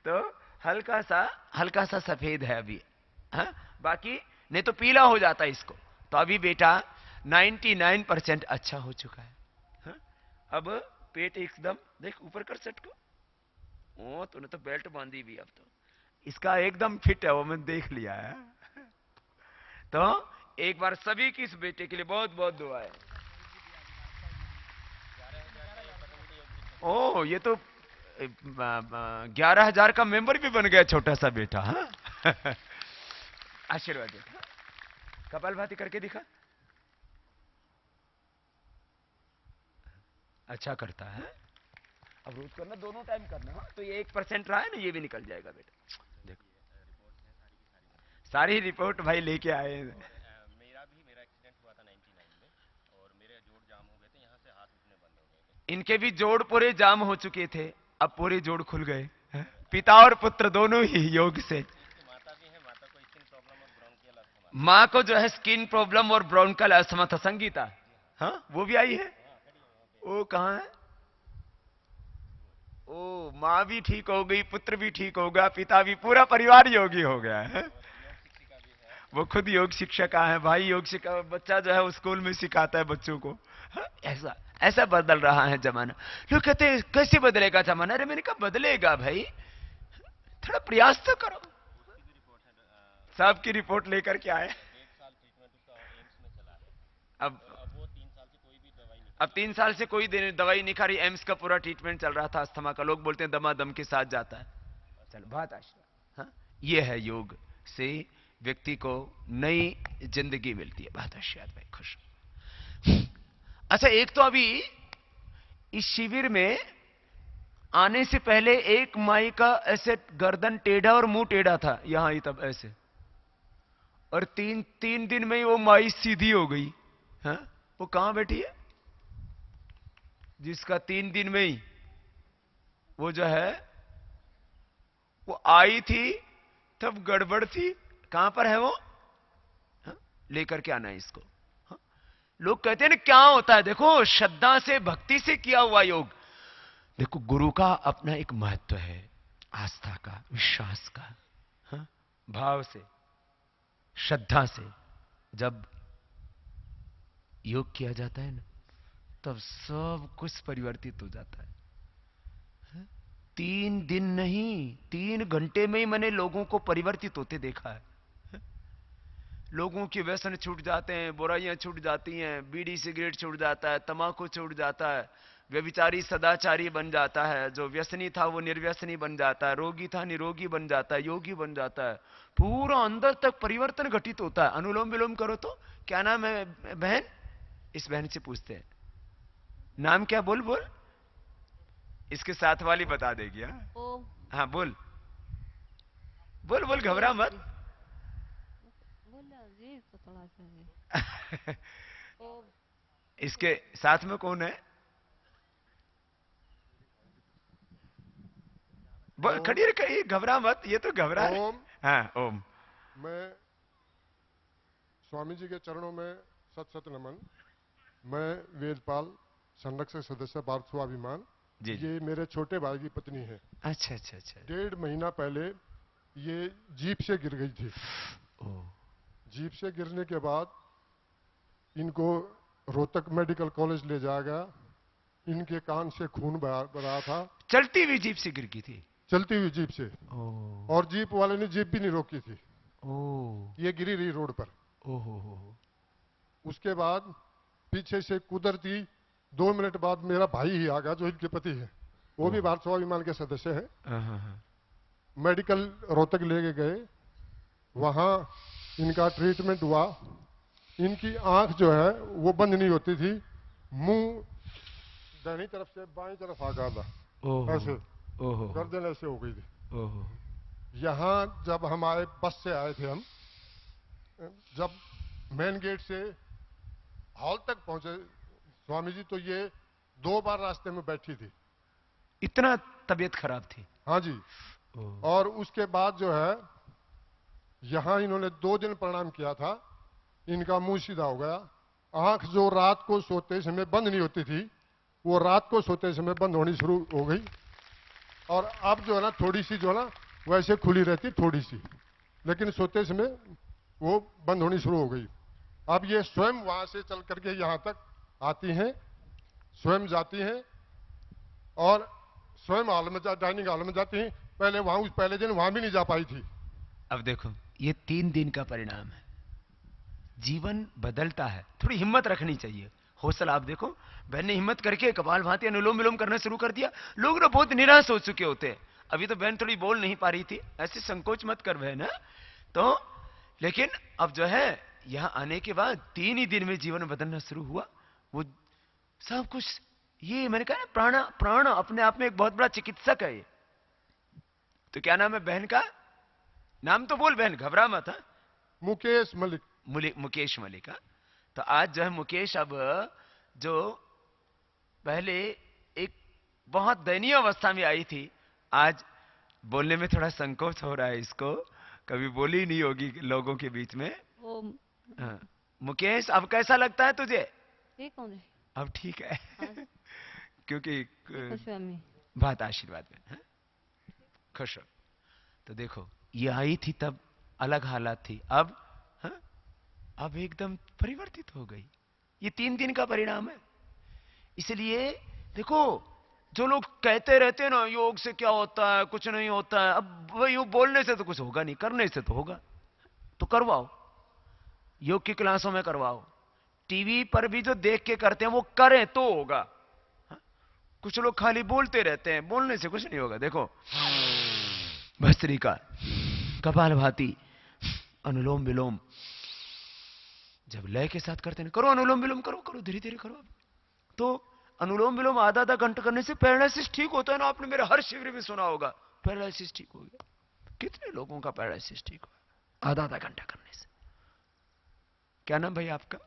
तो हल्का सा सफेद है अभी, हाँ? बाकी नहीं तो पीला हो जाता इसको। तो अभी बेटा 99% अच्छा हो चुका है, हाँ? अब पेट एकदम देख ऊपर कर सेट को। ओ तूने तो बेल्ट बांधी भी, अब तो इसका एकदम फिट है, वो मैंने देख लिया है। तो एक बार सभी की इस बेटे के लिए बहुत बहुत दुआ है। ओ ये तो 11,000 का मेंबर भी बन गया छोटा सा बेटा, हाँ? आशीर्वाद बेटा। कपालभाति करके दिखा, अच्छा करता है। अब रोज करना, दोनों टाइम करना, हाँ? तो ये 1% रहा है ना, ये भी निकल जाएगा बेटा। देखो सारी रिपोर्ट भाई लेके आए हैं। मेरा एक्सीडेंट हुआ था 99 में, और मेरे जोड़ जाम हो गए थे, यहाँ से हाथ उठने बंद हो गए थे। इनके भी जोड़ पूरे जाम हो चुके थे, अब पूरे जोड़ खुल गए, हैं? पिता और पुत्र दोनों ही योग से। इसकी माता भी है, माता को स्किन प्रॉब्लम और ब्रोंकियल अस्थमा। माँ को जो है स्किन प्रॉब्लम और ब्रोंकल अस्थमा था, संगीता, हाँ वो भी आई है। वो कहाँ है? ओ माँ भी ठीक हो गई, पुत्र भी ठीक हो गया, पिता भी, पूरा परिवार योगी हो गया है। वो खुद योग शिक्षिका है भाई, योग शिक्षक बच्चा जो है वो स्कूल में सिखाता है बच्चों को, हाँ? ऐसा ऐसा बदल रहा है जमाना। लोग कहते हैं कैसे बदलेगा जमाना? अरे मैंने कहा बदलेगा भाई, थोड़ा प्रयास तो करो। सबकी रिपोर्ट लेकर के आए। 1.5 साल ट्रीटमेंट उसका एम्स में चला है। अब तो अब वो 3 साल से कोई भी दवाई नहीं अब 3 साल से कोई दवाई नहीं खा रही। एम्स का पूरा ट्रीटमेंट चल रहा था अस्थमा का, लोग बोलते हैं दमादम के साथ जाता है। चलो बात आशीर्वाद, हाँ? ये है योग से व्यक्ति को नई जिंदगी मिलती है। बात आशीर्वाद भाई, खुश हो। अच्छा एक तो अभी इस शिविर में आने से पहले एक माई का ऐसे गर्दन टेढ़ा और मुंह टेढ़ा था, यहां ही तब ऐसे, और तीन तीन दिन में ही वो माई सीधी हो गई, हाँ? वो कहां बैठी है जिसका 3 दिन में ही वो जो है वो आई थी, तब गड़बड़ थी, कहां पर है वो, हाँ? लेकर के आना है इसको, हाँ? लोग कहते हैं ना क्या होता है, देखो श्रद्धा से भक्ति से किया हुआ योग, देखो गुरु का अपना एक महत्व है, आस्था का, विश्वास का, हाँ? भाव से, श्रद्धा से जब योग किया जाता है ना, तब सब कुछ परिवर्तित हो जाता है। 3 दिन नहीं, 3 घंटे में ही मैंने लोगों को परिवर्तित होते देखा है। लोगों के व्यसन छूट जाते हैं, बुराइयां छूट जाती हैं, बीड़ी सिगरेट छूट जाता है, तंबाकू छूट जाता है, व्यभिचारी सदाचारी बन जाता है, जो व्यसनी था वो निर्व्यसनी बन जाता है, रोगी था निरोगी बन जाता है, योगी बन जाता है। पूरा अंदर तक परिवर्तन घटित होता है। अनुलोम विलोम करो तो क्या नाम है बहन? इस बहन से पूछते हैं नाम क्या, बोल बोल, इसके साथ वाली बता देगी, हाँ? हाँ बोल बोल बोल, घबरा मत। बोला जी तो थोड़ा सा ओ इसके साथ में कौन है? बोल, खड़ी रही, घबरा मत, ये तो घबरा रही। ओम। हाँ ओम। मैं स्वामी जी के चरणों में सत सत नमन। मैं वेदपाल, संरक्षक सदस्य भारत स्वाभिमान। जी जी। ये मेरे छोटे भाई की पत्नी है। अच्छा अच्छा अच्छा। 1.5 महीना पहले ये जीप से गिर गई थी। ओ। जीप से गिरने के बाद इनको रोहतक मेडिकल कॉलेज ले जाया गया। इनके कान से खून बह रहा था। चलती हुई जीप से गिर गई थी? चलती हुई जीप से। ओ। और जीप वाले ने जीप भी नहीं रोकी थी। ओ। ये गिरी रही रोड पर। ओ। उसके बाद पीछे से कुदरती 2 मिनट बाद मेरा भाई ही आ गया, जो इनके पति है, वो भी भारत स्वाभिमान के सदस्य हैं। मेडिकल रोहतक लेके गए, वहां इनका ट्रीटमेंट हुआ। इनकी आंख जो है वो बंद नहीं होती थी, मुंह दाहिनी तरफ से बाईं तरफ आ गया था, ऐसे गर्दन ऐसे हो गई थी। यहाँ जब हम आए, बस से आए थे हम, जब मेन गेट से हॉल तक पहुंचे स्वामी जी, तो ये 2 बार रास्ते में बैठी थी। इतना तबीयत खराब थी? हाँ जी। और उसके बाद जो है यहां इन्होंने 2 दिन प्रणाम किया था, इनका मुंह सीधा हो गया। आंख जो रात को सोते समय बंद नहीं होती थी, वो रात को सोते समय बंद होनी शुरू हो गई। और अब जो है ना थोड़ी सी जो है ना वैसे खुली रहती थोड़ी सी, लेकिन सोते समय वो बंद होनी शुरू हो गई। अब ये स्वयं वहां से चल करके यहाँ तक आती हैं, स्वयं जाती हैं और स्वयं हॉल में डाइनिंग हॉल में जाती हैं। पहले वहां पहले दिन वहां भी नहीं जा पाई थी। अब देखो ये 3 दिन का परिणाम है। जीवन बदलता है, थोड़ी हिम्मत रखनी चाहिए, हौसला। आप देखो बहन ने हिम्मत करके कपालभाति अनुलोम विलोम करना शुरू कर दिया। लोग ना बहुत निराश हो चुके होते हैं। अभी तो बहन थोड़ी बोल नहीं पा रही थी, ऐसे संकोच मत कर बहन, है? तो लेकिन अब जो है यहां आने के बाद 3 ही दिन में जीवन बदलना शुरू हुआ। वो सब कुछ, ये मैंने कहा प्राण प्राण अपने आप में एक बहुत बड़ा चिकित्सक है ये। तो क्या नाम है बहन का? नाम तो बोल बहन, घबरा मत। हाँ? मुकेश मलिक। मुकेश मलिक। तो आज जो है मुकेश, अब जो पहले एक बहुत दयनीय अवस्था में आई थी, आज बोलने में थोड़ा संकोच हो रहा है इसको, कभी बोली नहीं होगी लोगों के बीच में। वो हाँ। मुकेश अब कैसा लगता है तुझे? ठीक हो रहे। अब ठीक है। हाँ, क्योंकि खुश हुई अम्मी। बात आशीर्वाद में। हाँ? खुश हो। तो देखो ये आई थी तब अलग हालात थी, अब हाँ? अब एकदम परिवर्तित हो गई। ये 3 दिन का परिणाम है। इसलिए देखो जो लोग कहते रहते हैं ना योग से क्या होता है, कुछ नहीं होता है, अब वो यूं बोलने से तो कुछ होगा नहीं, करने से तो होगा। तो करवाओ, योग की क्लासों में करवाओ, टीवी पर भी जो देख के करते हैं वो करें तो होगा। हाँ? कुछ लोग खाली बोलते रहते हैं, बोलने से कुछ नहीं होगा। देखो भस्त्रिका, कपालभाति, अनुलोम विलोम जब लय के साथ करते हैं, करो अनुलोम विलोम, करो करो धीरे धीरे करो। तो अनुलोम विलोम आधा आधा घंटा करने से पैरालिसिस ठीक होता है ना। आपने मेरे हर शिविर में सुना होगा पैरालिसिस ठीक हो गया। कितने लोगों का पैरालिसिस ठीक हुआ आधा आधा घंटा करने से। क्या नाम भाई आपका?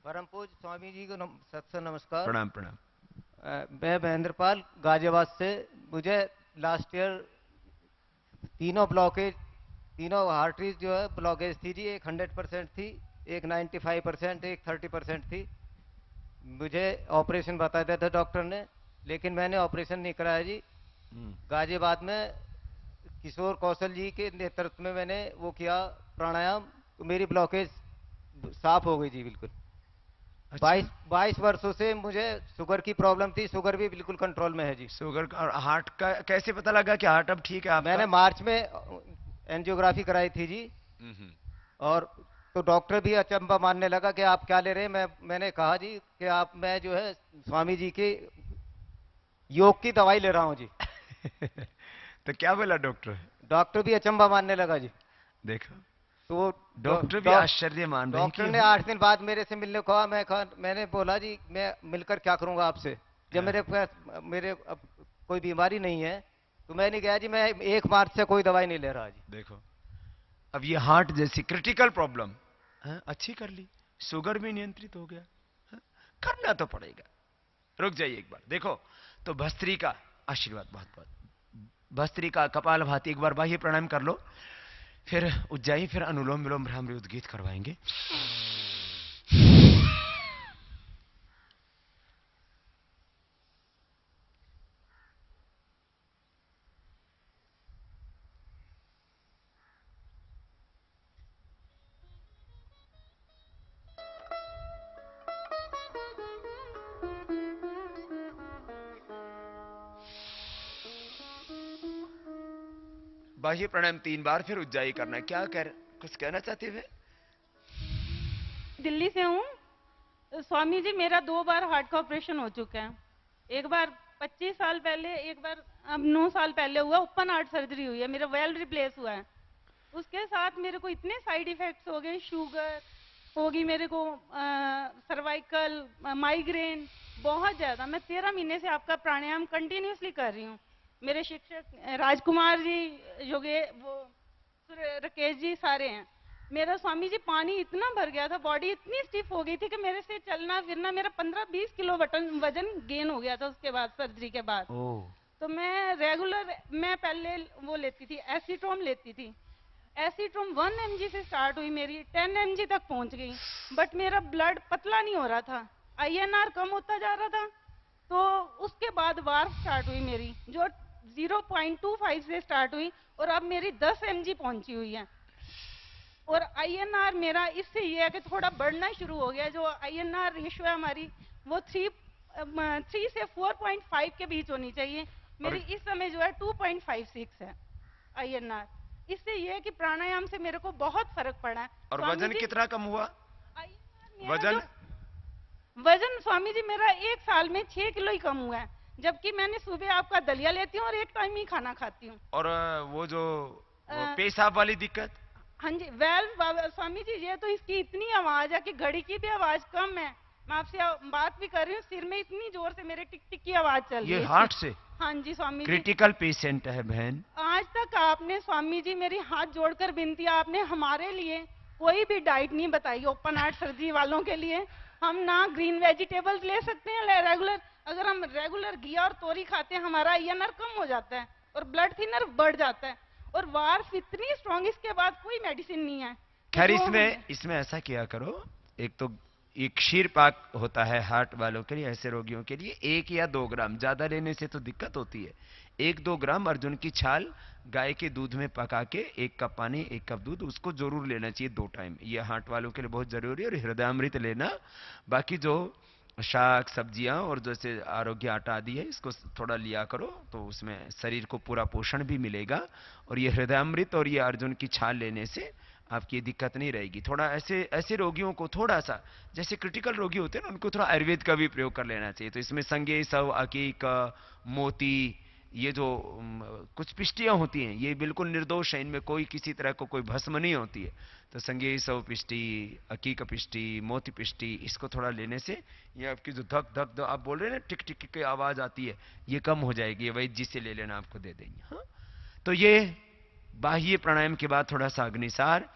परम पूज्य स्वामी जी को सत्संग नमस्कार। प्रणाम प्रणाम। मैं महेंद्रपाल गाजियाबाद से। मुझे लास्ट ईयर तीनों आर्टरीज जो है ब्लॉकेज थी जी। एक 100% थी, एक 95%, एक 30% थी। मुझे ऑपरेशन बताया था डॉक्टर ने, लेकिन मैंने ऑपरेशन नहीं कराया जी। गाजियाबाद में किशोर कौशल जी के नेतृत्व में मैंने वो किया प्राणायाम, तो मेरी ब्लॉकेज साफ हो गई जी बिल्कुल। अच्छा। 22 वर्षों से मुझे शुगर की प्रॉब्लम थी, शुगर भी बिल्कुल कंट्रोल में है जी। शुगर का और हार्ट का कैसे पता लगा कि हार्ट अब ठीक है आपका? मैंने मार्च में एंजियोग्राफी कराई थी जी। और तो डॉक्टर भी अचंभा मानने लगा कि आप क्या ले रहे हैं। मैंने कहा जी कि मैं जो है स्वामी जी के योग की दवाई ले रहा हूं जी। तो क्या बोला डॉक्टर? डॉक्टर भी अचंभा मानने लगा जी। देखो तो डॉक्टर भी आश्चर्य मान रहे हैं डॉक्टर कि ने 8 दिन बाद मेरे से मिलने को कहा। मैंने बोला जी मैं मिलकर क्या करूंगा आपसे, जब मेरे अब कोई बीमारी नहीं है। तो मैंने कहा जी मैं 1 मार्च से कोई दवाई नहीं ले रहा जी। देखो अब ये हार्ट जैसी क्रिटिकल प्रॉब्लम अच्छी कर ली, शुगर भी नियंत्रित हो गया। करना तो पड़ेगा। रुक जाइए एक बार। देखो तो भस्त्री का आशीर्वाद बहुत बहुत, भस्त्री का कपालभाति एक बार बाह्य प्राणायाम कर लो, फिर उज्जाई, फिर अनुलोम विलोम भ्रामरी उद्गीत करवाएंगे। बाह्य प्राणायाम 3 बार, फिर उज्जाई करना है। क्या कुछ कहना चाहते थे? दिल्ली से हूँ स्वामी जी। मेरा 2 बार हार्ट का ऑपरेशन हो चुका है। एक बार 25 साल पहले, एक बार अब 9 साल पहले हुआ। ओपन हार्ट सर्जरी हुई है, मेरा वेल रिप्लेस हुआ है। उसके साथ मेरे को इतने साइड इफेक्ट्स हो गए, शुगर होगी मेरे को, सर्वाइकल, माइग्रेन बहुत ज्यादा। मैं 13 महीने से आपका प्राणायाम कंटिन्यूसली कर रही हूँ। मेरे शिक्षक राजकुमार जी, योगे वो राकेश जी सारे हैं। मेरा स्वामी जी पानी इतना भर गया था, बॉडी इतनी स्टिफ हो गई थी कि मेरे से चलना फिरना, मेरा 15-20 किलो वजन गेन हो गया था उसके बाद, सर्जरी के बाद। तो मैं रेगुलर, मैं पहले वो लेती थी, एसीट्रोम लेती थी। एसीट्रोम 1 mg से स्टार्ट हुई, मेरी 10 mg तक पहुंच गई। बट मेरा ब्लड पतला नहीं हो रहा था, INR कम होता जा रहा था। तो उसके बाद वार स्टार्ट हुई मेरी, जो 0.25 से स्टार्ट हुई और अब मेरी 10 mg पहुंची हुई है। और INR मेरा इससे ये है कि थोड़ा बढ़ना शुरू हो गया। जो INR रेशियो है हमारी वो 3 से 4.5 के बीच होनी चाहिए। मेरी इस समय जो है 2.56 है INR। इससे ये है कि प्राणायाम से मेरे को बहुत फर्क पड़ा है। और स्वामी वजन जी, कितना कम हुआ? INR मेरा वजन? वजन स्वामी जी मेरा 1 साल में 6 किलो ही कम हुआ है, जबकि मैंने सुबह आपका दलिया लेती हूँ और एक टाइम ही खाना खाती हूँ। और वो जो पेशाब वाली दिक्कत? हाँ जी, स्वामी जी ये तो इसकी इतनी आवाज है कि घड़ी की भी आवाज कम है। मैं आपसे बात भी कर रही हूँ, सिर में इतनी जोर से मेरे टिक टिक की आवाज चल रही है। ये हार्ट से? हाँ जी स्वामी जी। क्रिटिकल पेशेंट है बहन। आज तक आपने स्वामी जी मेरी हाथ जोड़कर विनती, आपने हमारे लिए कोई भी डाइट नहीं बताई ओपन हार्ट सर्जरी वालों के लिए। हम ना ग्रीन वेजिटेबल्स ले सकते हैं रेगुलर। अगर हम रेगुलर घी और तोरी खाते हैं हमारा INR कम हो जाता है और ब्लड थिनर बढ़ जाता है। और वार्फ इतनी स्ट्रॉन्ग, इसके बाद कोई मेडिसिन नहीं है। खैर इसमें ऐसा किया करो, एक तो एक क्षीर पाक होता है हार्ट वालों के लिए, ऐसे रोगियों के लिए 1 या 2 ग्राम, ज्यादा लेने से तो दिक्कत होती है। 1-2 ग्राम अर्जुन की छाल गाय के दूध में पका के 1 कप पानी 1 कप दूध, उसको जरूर लेना चाहिए 2 टाइम। ये हार्ट वालों के लिए बहुत जरूरी है। और हृदयामृत लेना, बाकी जो शाक सब्जियां और जैसे आरोग्य आटा आदि है इसको थोड़ा लिया करो, तो उसमें शरीर को पूरा पोषण भी मिलेगा। और ये हृदयामृत और ये अर्जुन की छाल लेने से आपकी ये दिक्कत नहीं रहेगी। थोड़ा ऐसे रोगियों को थोड़ा सा, जैसे क्रिटिकल रोगी होते हैं ना, उनको थोड़ा आयुर्वेद का भी प्रयोग कर लेना चाहिए। तो इसमें संगे सव अकीक मोती, ये जो कुछ पिष्टियां होती हैं ये बिल्कुल निर्दोष है, इनमें कोई किसी तरह को कोई भस्म नहीं होती है। तो संगे सव पिष्टि, अकीक पिष्टि, मोती पिष्टि, इसको थोड़ा लेने से ये आपकी जो धक धक धक आप बोल रहे हैं ना टिक टिक की आवाज आती है, ये कम हो जाएगी। ये वैद्य जी से ले लेना, आपको दे देंगे। हाँ, तो ये बाह्य प्राणायाम के बाद थोड़ा सा अग्निसार,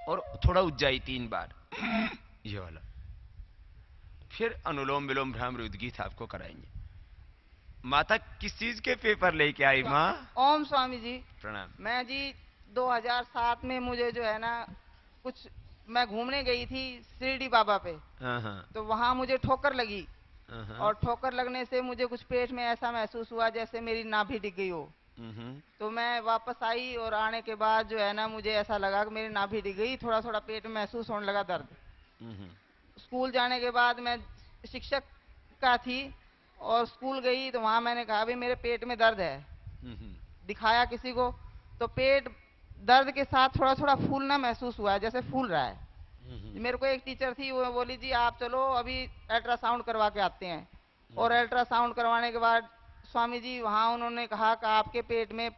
और थोड़ा उज्जाई 3 बार ये वाला, फिर अनुलोम विलोम भ्रामरी उद्गीत आपको कराएंगे। माता किस चीज के पेपर लेके आई माँ? ओम स्वामी जी प्रणाम। मैं जी 2007 में मुझे जो है ना कुछ, मैं घूमने गई थी शिरडी बाबा पे, हाँ, तो वहाँ मुझे ठोकर लगी। हाँ, और ठोकर लगने से मुझे कुछ पेट में ऐसा महसूस हुआ जैसे मेरी नाभि डिग गई हो। तो मैं वापस आई और आने के बाद जो है ना मुझे ऐसा लगा कि मेरी नाभि डिग गई, थोड़ा थोड़ा पेट में महसूस होने लगा दर्द। स्कूल जाने के बाद मैं शिक्षक का थी और स्कूल गई तो वहां मैंने कहा भाई मेरे पेट में दर्द है, दिखाया किसी को, तो पेट दर्द के साथ थोड़ा थोड़ा फूलना महसूस हुआ है, जैसे फूल रहा है। मेरे को एक टीचर थी, वो बोली जी आप चलो अभी अल्ट्रासाउंड करवा के आते हैं। और अल्ट्रासाउंड करवाने के बाद स्वामी जी वहाँ उन्होंने कहा कि आपके पेट में